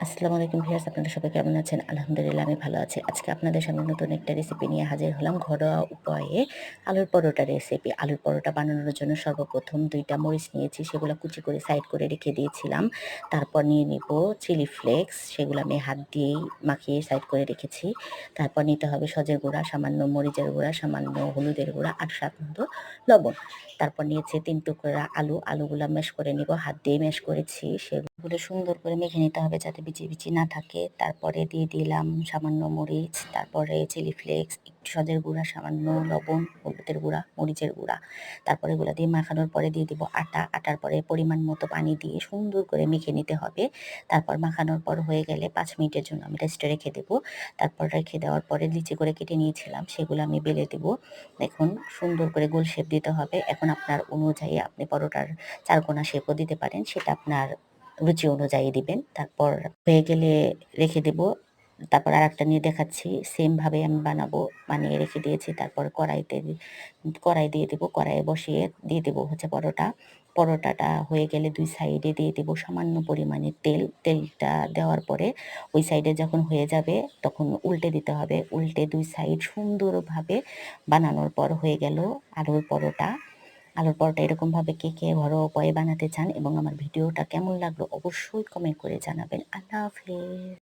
আসসালামু আলাইকুম ভিউয়ার্স, আপনারা সবাই কেমন আছেন? আলহামদুলিল্লাহ আমি ভালো আছি। আজকে আপনাদের সামনে নতুন একটা রেসিপি নিয়ে হাজির হলাম। ঘরোয়া উপায়ে আলুর পরোটা রেসিপি। আলুর পরোটা বানানোর জন্য সর্বপ্রথম ২ টা মরিচ নিয়েছি, সেগুলা কুচি করে সাইড করে রেখে দিয়েছিলাম। তারপর নিয়ে নিব চিলি ফ্লেক্স, সেগুলো আমি হাত দিয়েই মাখিয়ে সাইড করে রেখেছি। তারপর নিতে হবে সজের গুঁড়া, সামান্য মরিচের গুঁড়া, সামান্য হলুদের গুঁড়া আর স্বাদমতো লবণ। তারপর নিয়েছি ৩ টুকরা আলু, আলুগুলা ম্যাশ করে নিব। হাত দিয়ে ম্যাশ করেছি। সেগুলো সুন্দর করে মেখে নিতে হবে যাতে বিচি না থাকে। তারপরে দিয়ে দিলাম সামান্য মরিচ, তারপরে চিলি ফ্লেক্স, একটু সজের গুঁড়া, সামান্য লবণ, হলুদের গুঁড়া, মরিচের গুঁড়া। তারপরে এগুলা দিয়ে মাখানোর পরে দিয়ে দিব আটা। আটার পরে পরিমাণ মতো পানি দিয়ে সুন্দর করে মেখে নিতে হবে। তারপর মাখানোর পর হয়ে গেলে ৫ মিনিটের জন্য আমি রেস্টে রেখে দেব। তারপর রেখে দেওয়ার পরে লিচি করে কেটে নিয়েছিলাম, সেগুলো আমি বেলে দেব। দেখুন সুন্দর করে গোল শেপ দিতে হবে। এখন আপনার অনুযায়ী আপনি পরোটার ৪ কোণা শেপও দিতে পারেন, সেটা আপনার রুচি অনুযায়ী দিবেন। তারপর হয়ে গেলে রেখে দেব। তারপর আরেকটা নিয়ে দেখাচ্ছি। সেম ভাবে আমি বানাবো। বানিয়ে রেখে দিয়েছি। তারপর কড়াই দিয়ে দেব। কড়াইয়ে বসিয়ে দিয়ে দেব হচ্ছে পরোটা। পরোটাটা হয়ে গেলে ২ সাইডে দিয়ে দেব সামান্য পরিমাণে তেল। তেলটা দেওয়ার পরে ওই সাইডে যখন হয়ে যাবে তখন উল্টে দিতে হবে। উল্টে ২ সাইড সুন্দরভাবে বানানোর পর হয়ে গেল আলুর পরোটা। আলুর পরোটা এরকমভাবে কে ঘরোয়া উপায়ে বানাতে চান এবং আমার ভিডিওটা কেমন লাগলো অবশ্যই কমেন্ট করে জানাবেন। আল্লাহ হাফেজ।